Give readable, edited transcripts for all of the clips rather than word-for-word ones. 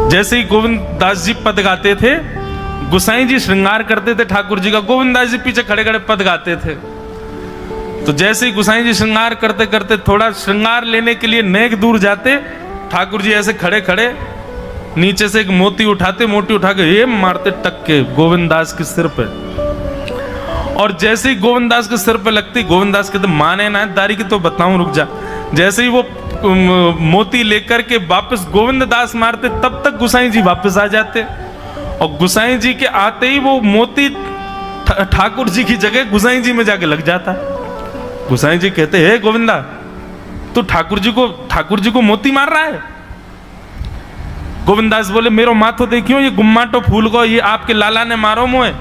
जैसे ही गोविंद दास जी पद गाते थे, गोसाई जी श्रृंगार करते थे ठाकुर जी का, गोविंद दास जी पीछे खड़े खड़े पद गाते थे। तो जैसे ही गोसाई जी श्रृंगार करते करते थोड़ा श्रृंगार लेने के लिए नेक दूर जाते, ठाकुर जी ऐसे खड़े खड़े नीचे से एक मोती उठाते, मोती उठा के ये मारते टक के गोविंद दास के सिर पे। और जैसे ही गोविंद दास के सिर पे लगती, गोविंद दास कहते माने ना दारी की तो बताऊं, रुक जा। जैसे ही वो मोती लेकर के वापस गोविंद दास मारते, तब तक गोसाई जी वापस आ जाते। और गोसाई जी के आते ही वो मोती ठाकुर जी की जगह गोसाई जी में जाके लग जाता। गोसाई जी कहते हे गोविंदा, तू ठाकुर जी को मोती मार रहा है? गोविंद दास बोले मेरो माथो देखियो, ये गुम्माटो फूल को ये आपके लाला ने मारो मोए।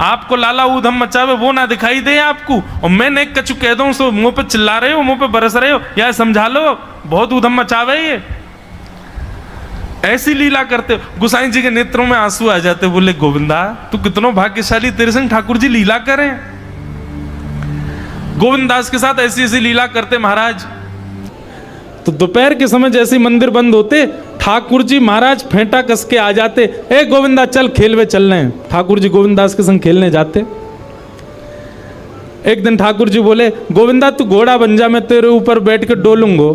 आपको लाला ऊधम मचावे वो ना दिखाई दे आपको, और मैं नेक कछु कह दूं सो मुंह पे चिल्ला रहे हो, मुंह पे बरस रहे हो, या समझा लो बहुत ऊधम मचावे ये। ऐसी लीला करते हो। गोसाई जी के नेत्रों में आंसू आ जाते, बोले गोविंदा तू कितनो भाग्यशाली, तेरे संग ठाकुर जी लीला करें। गोविंद दास के साथ ऐसी ऐसी लीला करते महाराज। तो दोपहर के समय जैसे मंदिर बंद होते, ठाकुर जी महाराज फेंटा कस के आ जाते, ए गोविंदा चल खेलवे चल रहे हैं। ठाकुर जी गोविंद दास के संग खेलने जाते। एक दिन ठाकुर जी बोले गोविंदा तू घोड़ा बन जा, मैं तेरे ऊपर बैठ के डोलूंगो।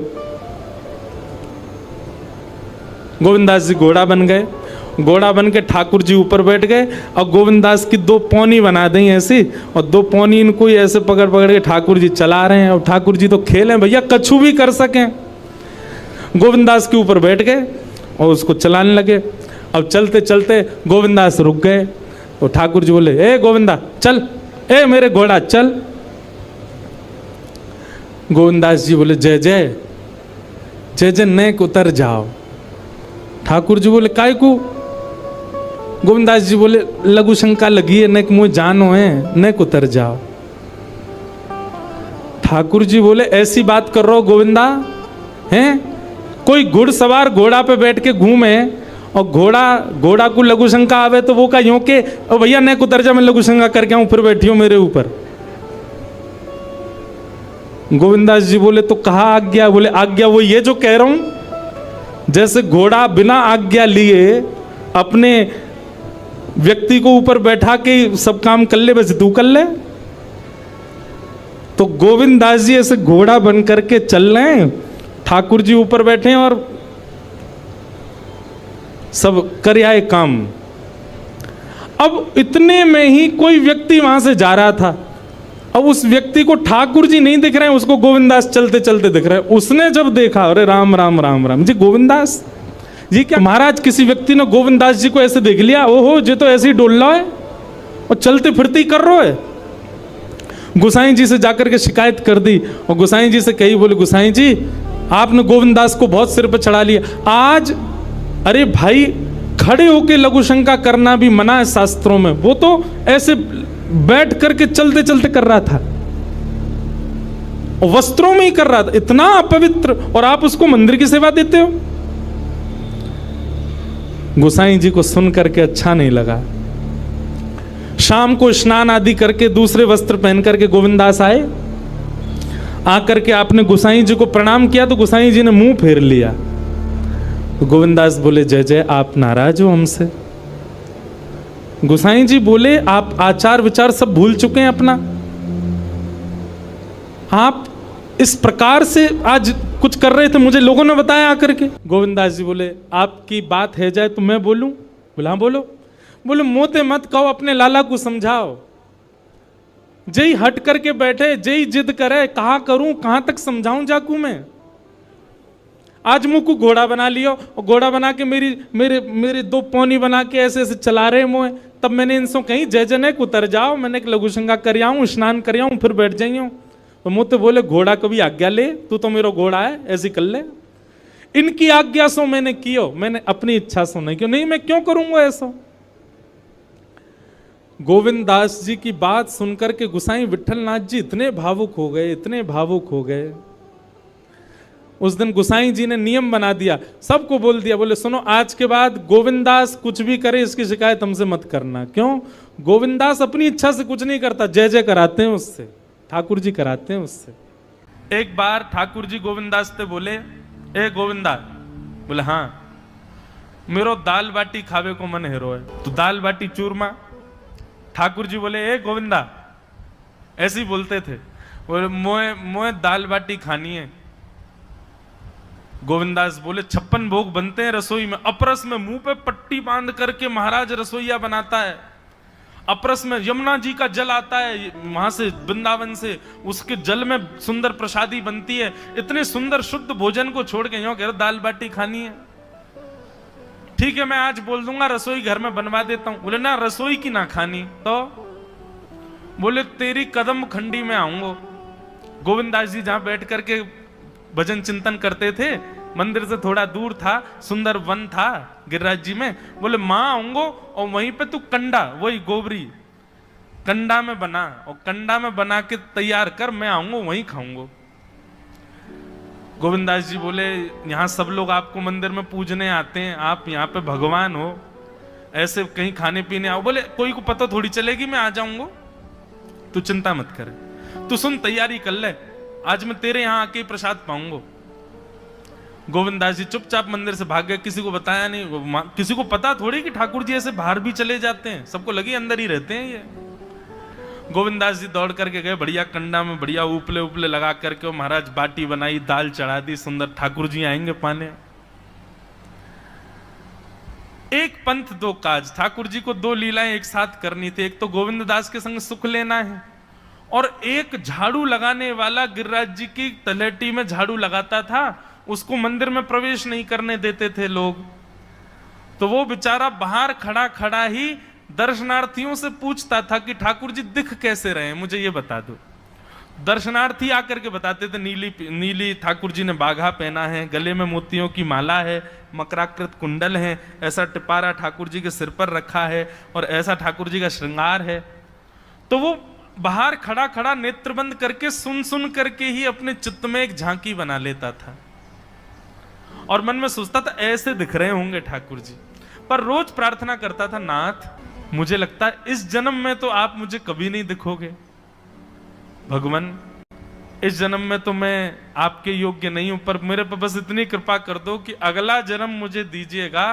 गोविंद दास जी घोड़ा बन गए। घोड़ा बन के ठाकुर जी ऊपर बैठ गए, और गोविंद दास की दो पौनी बना दी ऐसी, और दो पौनी इनको ही ऐसे पकड़ पकड़ के ठाकुर जी चला रहे हैं। और ठाकुर जी तो खेलें भैया, कछु भी कर सकें। गोविंद दास के ऊपर बैठ गए और उसको चलाने लगे। अब चलते चलते गोविंद दास रुक गए, तो ठाकुर जी बोले ए गोविंदा चल, ए मेरे घोड़ा चल। गोविंद दास जी बोले जय जय जय जय, नेक उतर जाओ। ठाकुर जी बोले काय को? गोविंद दास जी बोले लघु शंका लगी है, नेक मुँह जानो है, नेक उतर जाओ। ठाकुर जी बोले ऐसी बात कर रहे हो गोविंदा हैं? कोई घुड़सवार घोड़ा पे बैठ के घूमे और घोड़ा को लघु शंका आवे तो वो का यूं के भैया नेक उतर जा, मैं लघु शंका करके आऊं, फिर बैठी हो मेरे ऊपर। गोविंद दास जी बोले तो कहा आज्ञा? बोले आज्ञा वो ये जो कह रहा हूं, जैसे घोड़ा बिना आज्ञा लिए अपने व्यक्ति को ऊपर बैठा के सब काम कर ले, वैसे तू कर ले। तो गोविंद दास जी ऐसे घोड़ा बन करके चल रहे हैं, ठाकुर जी ऊपर बैठे हैं और सब कर आए काम। अब इतने में ही कोई व्यक्ति वहां से जा रहा था। अब उस व्यक्ति को ठाकुर जी नहीं दिख रहे हैं, उसको गोविंद दास चलते चलते दिख रहे हैं। उसने जब देखा अरे राम राम राम राम जी, गोविंद दास जी क्या महाराज? किसी व्यक्ति ने गोविंद दास जी को ऐसे देख लिया, ओहो जी तो ऐसे ही डोल रहा है और चलते फिरते ही कर रहा है। गोसाई जी से जाकर के शिकायत कर दी और गोसाई जी से कही, बोले गोसाई जी आपने गोविंद दास को बहुत सिर पर चढ़ा लिया आज। अरे भाई खड़े होके लघु शंका करना भी मना है शास्त्रों में, वो तो ऐसे बैठ करके चलते चलते कर रहा था, वस्त्रों में ही कर रहा था, इतना अपवित्र, और आप उसको मंदिर की सेवा देते हो। गोसाई जी को सुन करके अच्छा नहीं लगा। शाम को स्नान आदि करके दूसरे वस्त्र पहन करके गोविंद दास आए। आकर के आपने गोसाई जी को प्रणाम किया तो गोसाई जी ने मुंह फेर लिया। तो गोविंद दास बोले जय जय, आप नाराज हो हमसे? गोसाई जी बोले आप आचार विचार सब भूल चुके हैं अपना, आप इस प्रकार से आज कुछ कर रहे थे, मुझे लोगों ने बताया आकर के। गोविंद दास जी बोले आपकी बात है जाए तो मैं बोलूं? बोला हाँ बोलो। बोले मोते मत कहो, अपने लाला को समझाओ। जय हट करके बैठे, जय जिद करे, कहाँ करूं कहां तक समझाऊं जाकू मैं? आज मुंह को घोड़ा बना लियो और घोड़ा बना के मेरे दो पौनी बना के ऐसे ऐसे चला रहे मुँह। तब मैंने इनसे कहीं जय जय नेक उतर जाओ, मैंने एक लघु शंका कर आऊं, स्नान कर आऊं, फिर बैठ जाइयो। तो मुझे बोले घोड़ा कभी आज्ञा ले, तू तो मेरा घोड़ा है, ऐसी कर ले। इनकी आज्ञा सो मैंने कियो, मैंने अपनी इच्छा सो नहीं क्यों? नहीं मैं क्यों करूंगा ऐसा? गोविंद दास जी की बात सुनकर के गोसाई विठलनाथ जी इतने भावुक हो गए, इतने भावुक हो गए। उस दिन गोसाई जी ने नियम बना दिया, सबको बोल दिया, बोले सुनो आज के बाद गोविंद दास कुछ भी करे इसकी शिकायत हमसे मत करना। क्यों? गोविंद दास अपनी इच्छा से कुछ नहीं करता, जय जय कराते हैं उससे, ठाकुर जी कराते हैं उससे। एक बार ठाकुर जी गोविंद दास से बोले ए गोविंदा, बोले हाँ। मेरो दाल बाटी खावे को मन हेरो है। तो दाल बाटी चूरमा। ठाकुर जी बोले ए गोविंदा, ऐसे ही बोलते थे, बोले मोए मोए दाल बाटी खानी है। गोविंदास बोले 56 भोग बनते हैं रसोई में। अपरस में मुंह पे पट्टी बांध करके महाराज रसोईया बनाता है। अपरस में यमुना जी का जल आता है वहां से, वृंदावन से, उसके जल में सुंदर प्रसादी बनती है। इतने सुंदर शुद्ध भोजन को छोड़ के यूं कह रहे दाल बाटी खानी है। ठीक है, मैं आज बोल दूंगा रसोई घर में बनवा देता हूं। बोले ना, रसोई की ना खानी तो। बोले तेरी कदम खंडी में आऊंगा। गोविंदास जी जहां बैठ करके भजन चिंतन करते थे, मंदिर से थोड़ा दूर था, सुंदर वन था गिरिराज जी में। बोले मां आऊंगो और वहीं पे तू कंडा, वही गोबरी कंडा में बना, और कंडा में बना के तैयार कर, मैं आऊंगा वहीं खाऊंगा। गोविंदास जी बोले यहां सब लोग आपको मंदिर में पूजने आते हैं, आप यहाँ पे भगवान हो, ऐसे कहीं खाने पीने आओ। बोले कोई को पता थोड़ी चलेगी, मैं आ जाऊंगा, तू चिंता मत करे, तू सुन तैयारी कर ले, आज मैं तेरे यहां आके प्रसाद पाऊंगा। गोविंदास जी चुपचाप मंदिर से भाग गए, किसी को बताया नहीं। किसी को पता थोड़ी कि ठाकुर जी ऐसे बाहर भी चले जाते हैं, सबको लगी अंदर ही रहते हैं ये। गोविंदास जी दौड़ करके गए, बढ़िया कंडा में बढ़िया उपले उपले लगा करके महाराज बाटी बनाई, दाल चढ़ा दी, सुंदर। ठाकुर जी आएंगे पाने। एक पंथ दो काज, ठाकुर जी को 2 लीलाएं एक साथ करनी थी। एक तो गोविंद दास के संग सुख लेना है, और एक झाड़ू लगाने वाला गिरिराज जी की तलहटी में झाड़ू लगाता था, उसको मंदिर में प्रवेश नहीं करने देते थे लोग। तो वो बेचारा बाहर खड़ा खड़ा ही दर्शनार्थियों से पूछता था कि ठाकुर जी दिख कैसे रहे हैं, मुझे ये बता दो। दर्शनार्थी आकर के बताते थे नीली ठाकुर जी ने बाघा पहना है, गले में मोतियों की माला है, मकराकृत कुंडल है, ऐसा टिपारा ठाकुर जी के सिर पर रखा है, और ऐसा ठाकुर जी का श्रृंगार है। तो वो बाहर खड़ा खड़ा नेत्र बंद करके सुन सुन करके ही अपने चित्त में एक झांकी बना लेता था, और मन में सोचता था ऐसे दिख रहे होंगे ठाकुर जी। पर रोज प्रार्थना करता था, नाथ मुझे लगता है इस जन्म में तो आप मुझे कभी नहीं दिखोगे, भगवान इस जन्म में तो मैं आपके योग्य नहीं हूं, पर मेरे पर बस इतनी कृपा कर दो कि अगला जन्म मुझे दीजिएगा,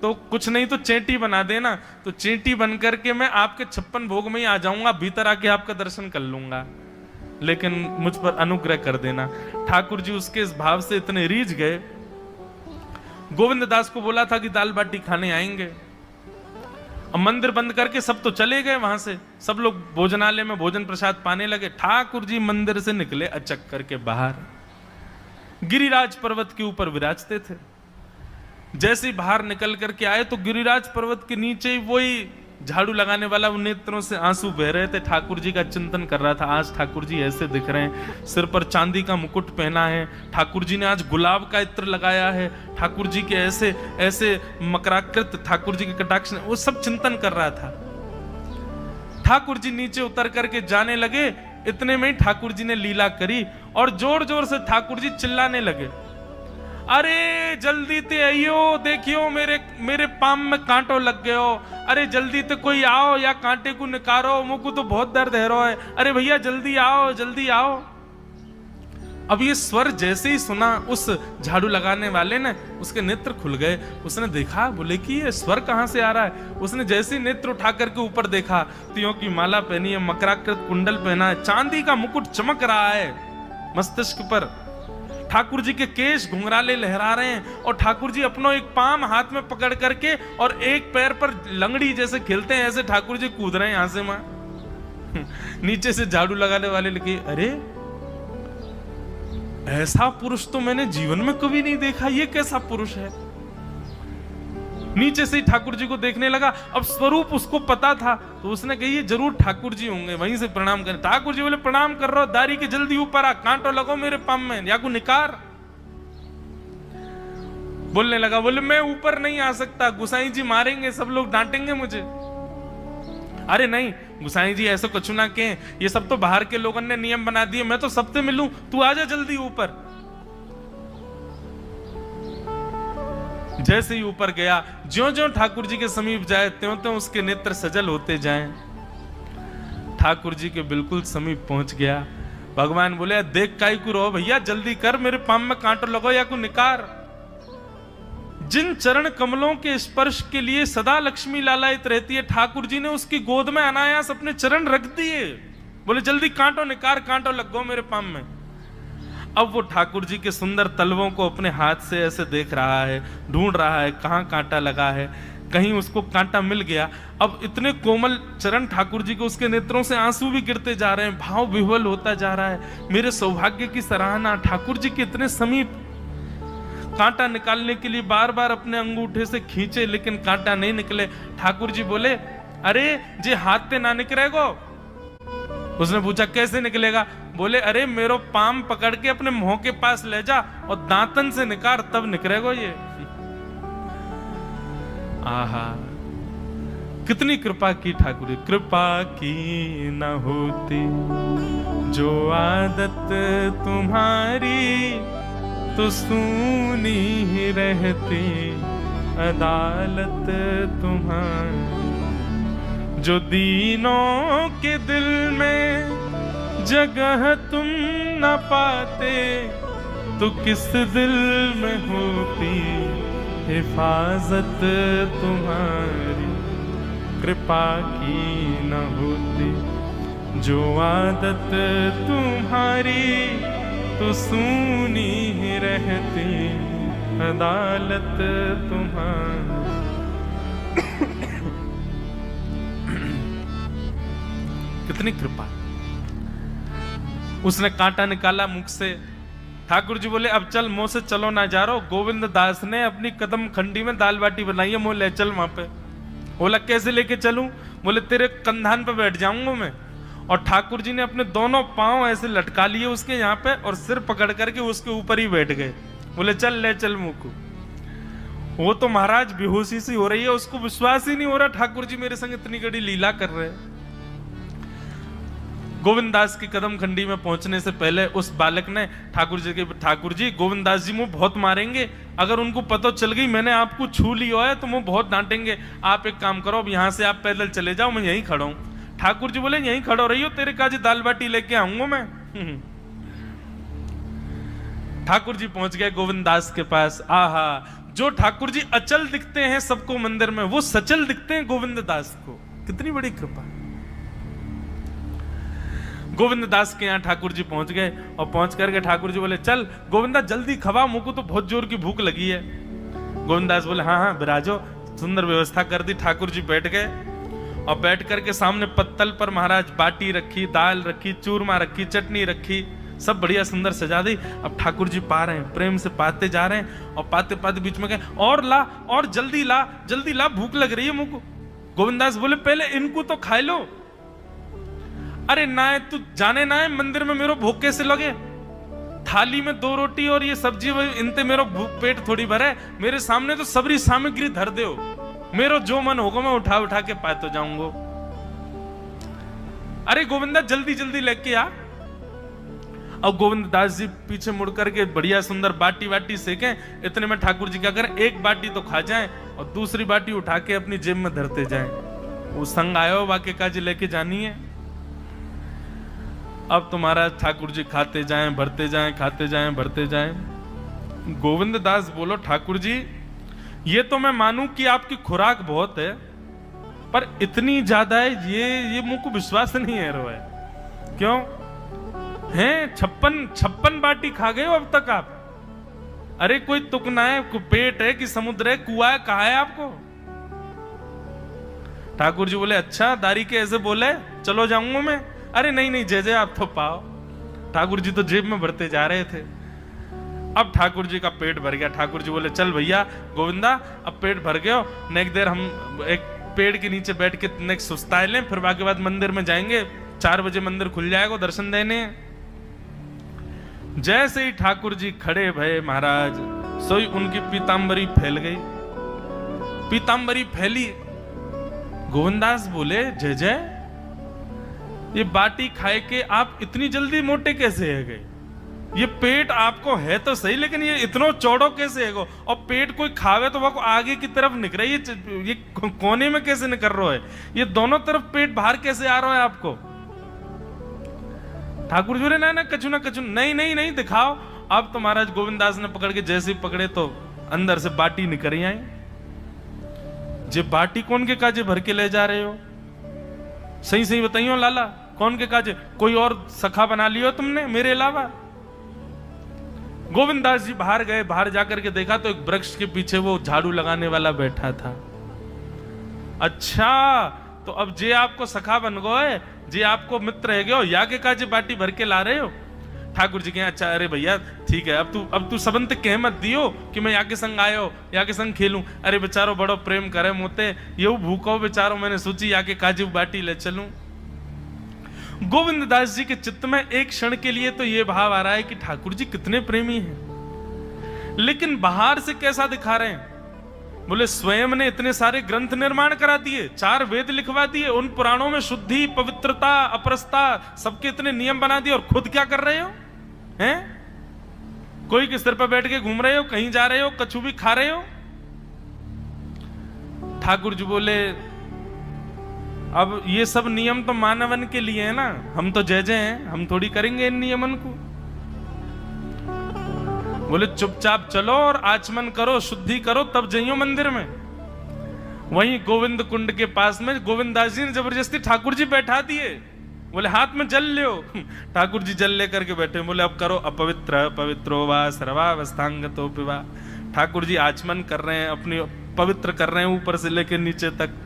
तो कुछ नहीं तो चेंटी बना देना, तो चेंटी बन करके मैं आपके 56 भोग में ही आ जाऊंगा, भीतर आके आपका दर्शन कर लूंगा, लेकिन मुझ पर अनुग्रह कर देना। ठाकुर जी उसके इस भाव से इतने रीझ गए। गोविंद दास को बोला था कि दाल बाटी खाने आएंगे, अब मंदिर बंद करके सब तो चले गए वहां से, सब लोग भोजनालय में भोजन प्रसाद पाने लगे। ठाकुर जी मंदिर से निकले अचक करके बाहर, गिरिराज पर्वत के ऊपर विराजते थे। जैसे ही बाहर निकल करके आए तो गिरिराज पर्वत के नीचे ही वही झाड़ू लगाने वाला उन नेत्रों से आंसू बह रहे थे। ठाकुर जी का चिंतन कर रहा था, आज ठाकुर जी ऐसे दिख रहे हैं, सिर पर चांदी का मुकुट पहना है, ठाकुर जी ने आज गुलाब का इत्र लगाया है, ठाकुर जी के ऐसे ऐसे मकराकृत ठाकुर जी के कटाक्ष, वो सब चिंतन कर रहा था। ठाकुर जी नीचे उतर करके जाने लगे, इतने में ही ठाकुर जी ने लीला करी और जोर जोर से ठाकुर जी चिल्लाने लगे, अरे जल्दी ते आइयो, देखियो मेरे पाम में कांटो लग गयो, अरे जल्दी ते कोई आओ या कांटे को निकारो, मुझको तो बहुत दर्द है रो है, अरे भैया जल्दी आओ जल्दी आओ। अब ये स्वर जैसे ही सुना उस झाड़ू लगाने वाले ने, उसके नेत्र खुल गए। उसने देखा, बोले कि ये स्वर कहां से आ रहा है। उसने जैसे ही नेत्र उठा करके ऊपर देखा, तियों की माला पहनी है, मकराकृत कुंडल पहना है, चांदी का मुकुट चमक रहा है मस्तिष्क पर, ठाकुर जी के केश घुंघराले लहरा रहे हैं, और ठाकुर जी अपना एक पाम हाथ में पकड़ करके और एक पैर पर लंगड़ी जैसे खेलते हैं, ऐसे ठाकुर जी कूद रहे हैं यहां से वहां। नीचे से झाड़ू लगाने वाले लिखे, अरे ऐसा पुरुष तो मैंने जीवन में कभी नहीं देखा, ये कैसा पुरुष है। नीचे से ही ठाकुर जी को देखने लगा। अब स्वरूप उसको पता था, तो उसने कही ये जरूर ठाकुर जी होंगे, वहीं से प्रणाम करें। ठाकुर जी बोले प्रणाम कर रहा हूं, दारी के जल्दी ऊपर आ, कांटो लगो मेरे पाम में या को निकार। बोलने लगा, बोले मैं ऊपर नहीं आ सकता, गुसाई जी मारेंगे, सब लोग डांटेंगे मुझे। अरे नहीं गुसाई जी ऐसा कुछ ना कहें, ये सब तो बाहर के लोगों ने नियम बना दिए, मैं तो सबसे मिलूं, तू आजा जल्दी ऊपर। जैसे ही ऊपर गया, ज्यों-ज्यों ठाकुर जी के समीप जाए त्यों-त्यों उसके नेत्र सजल होते जाएं। ठाकुर जी के बिल्कुल समीप पहुंच गया। भगवान बोले, देख काई को रो भैया, जल्दी कर, मेरे पाम में कांटो लगो या को निकार। जिन चरण कमलों के स्पर्श के लिए सदा लक्ष्मी लालायित रहती है, ठाकुर जी ने उसकी गोद में अनायास अपने चरण रख दिए। बोले जल्दी कांटो निकार, कांटो लग गो मेरे पाम में। अब वो ठाकुर जी के सुंदर तलवों को अपने हाथ से ऐसे देख रहा है, ढूंढ रहा है कहाँ कांटा लगा है, कहीं उसको कांटा मिल गया। अब इतने कोमल चरण ठाकुर जी के, उसके नेत्रों से आंसू भी गिरते जा रहे हैं, भाव विह्वल होता जा रहा है। मेरे सौभाग्य की सराहना, ठाकुर जी के इतने समीप। कांटा निकालने के लिए बार बार अपने अंगूठे से खींचे, लेकिन कांटा नहीं निकले। ठाकुर जी बोले, अरे जे हाथ ते ना निकलेगो। उसने पूछा कैसे निकलेगा? बोले अरे मेरो पाम पकड़ के अपने मुंह के पास ले जा और दांतन से निकाल, तब निकलेगो ये। आहा, कितनी कृपा की ठाकुर जी। कृपा की न होती जो आदत तुम्हारी, तो सूनी ही रहती अदालत तुम्हारी। जो दीनों के दिल में जगह तुम न पाते, तो किस दिल में होती हिफाजत तुम्हारी। कृपा की न होती जो आदत तुम्हारी, तो सूनी ही रहती अदालत तुम्हारी। कितनी कृपा। उसने कांटा निकाला मुख से। ठाकुर जी बोले अब चल, मुंह से चलो ना जा रहो। गोविंद दास ने अपनी कदम खंडी में दाल बाटी बनाई है, मुंह ले चल वहां पे। बोला कैसे लेके चलूं? बोले तेरे कंधान पे बैठ जाऊंगा मैं। और ठाकुर जी ने अपने दोनों पांव ऐसे लटका लिए उसके यहाँ पे, और सिर पकड़ करके उसके ऊपर ही बैठ गए। बोले चल ले चल मुंह को। वो तो महाराज बेहोशी सी हो रही है, उसको विश्वास ही नहीं हो रहा ठाकुर जी मेरे संग इतनी बड़ी लीला कर रहे हैं। गोविंद दास की कदम खंडी में पहुंचने से पहले उस बालक ने ठाकुर जी गोविंद दास जी मुझे बहुत मारेंगे, अगर उनको पता चल गई मैंने आपको छू लिया है तो मुझे बहुत डांटेंगे। आप एक काम करो, अब यहां से आप पैदल चले जाओ, मैं यहीं खड़ा हूं। ठाकुर जी बोले यहीं खड़ो रही हो, तेरे काजी दाल बाटी लेके आऊंगा मैं। ठाकुर जी पहुंच गए गोविंद दास के पास। आहा, जो ठाकुर जी अचल दिखते हैं सबको मंदिर में, वो सचल दिखते हैं गोविंद दास को। कितनी बड़ी कृपा। गोविंद दास के यहाँ ठाकुर जी पहुंच गए, और पहुंच करके ठाकुर जी बोले चल गोविंदा जल्दी खवा, मुझको तो बहुत जोर की भूख लगी है। गोविंद दास बोले हाँ हाँ बिराजो। सुंदर व्यवस्था कर दी। ठाकुर जी बैठ गए, और बैठ करके सामने पत्तल पर महाराज बाटी रखी, दाल रखी, चूरमा रखी, चटनी रखी, सब बढ़िया सुंदर सजा दी। अब ठाकुर जी पा रहे हैं, प्रेम से पाते जा रहे हैं, और पाते पाते बीच में गए और ला, और जल्दी ला, भूख लग रही है मुझको। गोविंद दास बोले पहले इनको तो खाए लो। अरे ना है तू जाने ना है मंदिर में मेरो भूख कैसे लगे? थाली में 2 रोटी और ये सब्जी, इनते मेरो भूख पेट थोड़ी भरे। मेरे सामने तो सबरी सामग्री धर दो, मेरो जो मन होगा मैं उठा उठा के पाते जाऊंगा। अरे गोविंदा जल्दी जल्दी लेके आ। अब गोविंद दास जी पीछे मुड़ करके बढ़िया सुंदर बाटी वाटी सेके। इतने में ठाकुर जी क्या करें, एक बाटी तो खा जाएं और दूसरी बाटी उठा के अपनी जेब में धरते जाएं। वो संग आयो वाक्य काजी लेके जानी है। अब तो महाराज ठाकुर जी खाते जाएं, भरते जाएं, खाते जाएं, भरते जाएं। गोविंद दास बोलो ठाकुर जी ये तो मैं मानूं कि आपकी खुराक बहुत है, पर इतनी ज्यादा है ये मुझको विश्वास नहीं है रो है। क्यों हैं 56 बाटी खा गए हो अब तक आप? अरे कोई तुकना है, कोई पेट है कि समुद्र है, कुआ है, कहा है आपको? ठाकुर जी बोले अच्छा दारी के ऐसे बोले, चलो जाऊंगा मैं। अरे नहीं जय आप तो पाओ। ठाकुर जी तो जेब में भरते जा रहे थे। अब ठाकुर जी का पेट भर गया। ठाकुर जी बोले चल भैया गोविंदा अब पेट भर गया, नेक देर हम एक पेड़ के नीचे बैठ के नेक सुस्ताए लें, फिर बाकी बाद मंदिर में जाएंगे। 4 बजे मंदिर खुल जाएगा दर्शन देने। जैसे ही ठाकुर जी खड़े भये महाराज, सोई उनकी पीतांबरी फैल गई। पीतांबरी फैली। गोविंदास बोले जय जय, ये बाटी खाए के आप इतनी जल्दी मोटे कैसे है गए? ये पेट आपको है तो सही, लेकिन ये इतना चौड़ो कैसे है गो? और पेट कोई खावे तो वो आगे की तरफ निकल रही है, ये कोने में कैसे निकल रहा है? ये दोनों तरफ पेट बाहर कैसे आ रहा है आपको? ठाकुर जी ना कछु ना कछु, नहीं दिखाओ। अब तो महाराज गोविंद दास ने पकड़ के जैसे ही पकड़े तो अंदर से बाटी निकल आई। जे बाटी कौन के काजे भर के ले जा रहे हो? सही सही बताइयो लाला, कौन के काजे? कोई और सखा बना लियो तुमने मेरे अलावा? गोविंददास जी बाहर गए, बाहर जाकर के देखा तो एक वृक्ष के पीछे वो झाड़ू लगाने वाला बैठा था। अच्छा, तो अब जे आपको सखा बन गए, जे आपको मित्र है गयो, या के काजे बाटी भर के ला रहे हो? ठाकुर जी कहे अच्छा, अरे भैया ठीक है, अब तू सबंत कह मत दियो कि मैं या के संग आयो, या के संग खेलूं। अरे बेचारो बड़ो प्रेम करे मोते, ये भूखो बेचारो, मैंने सोची या के काजे बाटी ले चलूं। गोविंददास जी के चित्त में एक क्षण के लिए तो ये भाव आ रहा है कि ठाकुर जी कितने प्रेमी हैं, लेकिन बाहर से कैसा दिखा रहे हैं? बोले स्वयं ने इतने सारे ग्रंथ निर्माण करा दिए, 4 वेद लिखवा दिए, उन पुराणों में शुद्धि, पवित्रता, अपरसता, सबके इतने नियम बना दिए, और खुद क्या कर रहे हो? हैं? कोई के सिर पर बैठ के घूम रहे हो, कहीं जा रहे हो, कछु भी खा रहे हो? ठाकुर जी बोले अब ये सब नियम तो मानवन के लिए है ना, हम तो जय जय हैं, हम थोड़ी करेंगे इन नियमन को। बोले चुपचाप चलो और आचमन करो, शुद्धि करो, तब जाइयो मंदिर में। वहीं गोविंद कुंड के पास में गोविंददास जी ने जबरदस्ती ठाकुर जी बैठा दिए। बोले हाथ में जल लो। ठाकुर जी जल लेकर के बैठे, बोले अब करो अपवित्र पवित्रो वा सर्वावस्थांगतो पिवा। ठाकुर जी आचमन कर रहे हैं, अपनी पवित्र कर रहे हैं ऊपर से लेकर नीचे तक।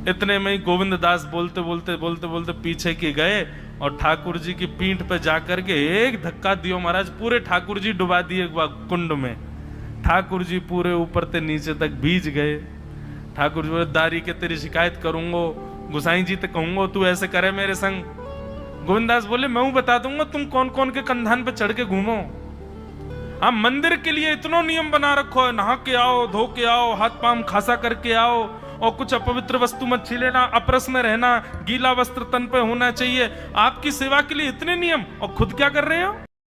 इतने में ही गोविंददास बोलते बोलते बोलते बोलते पीछे के गए और ठाकुर जी की पीठ पे जाकर के एक धक्का दियो महाराज, पूरे ठाकुर जी डुबा दिए कुंड में। ठाकुर जी पूरे ऊपर से नीचे तक भीज गए। ठाकुर जी बोले दारी के तेरी शिकायत करूंगो, गुसाई जी तो कहूंगो तू ऐसे करे मेरे संग। गोविंददास बोले मैं बता दूंगा तुम कौन कौन के कंधान पे चढ़ के घूमो। हाँ, मंदिर के लिए इतना नियम बना रखो है, नहा के आओ, धो के आओ, हाथ पांव खासा करके आओ, और कुछ अपवित्र वस्तु मत छीलेना, अपरस में रहना, गीला वस्त्र तन पे होना चाहिए। आपकी सेवा के लिए इतने नियम, और खुद क्या कर रहे हो?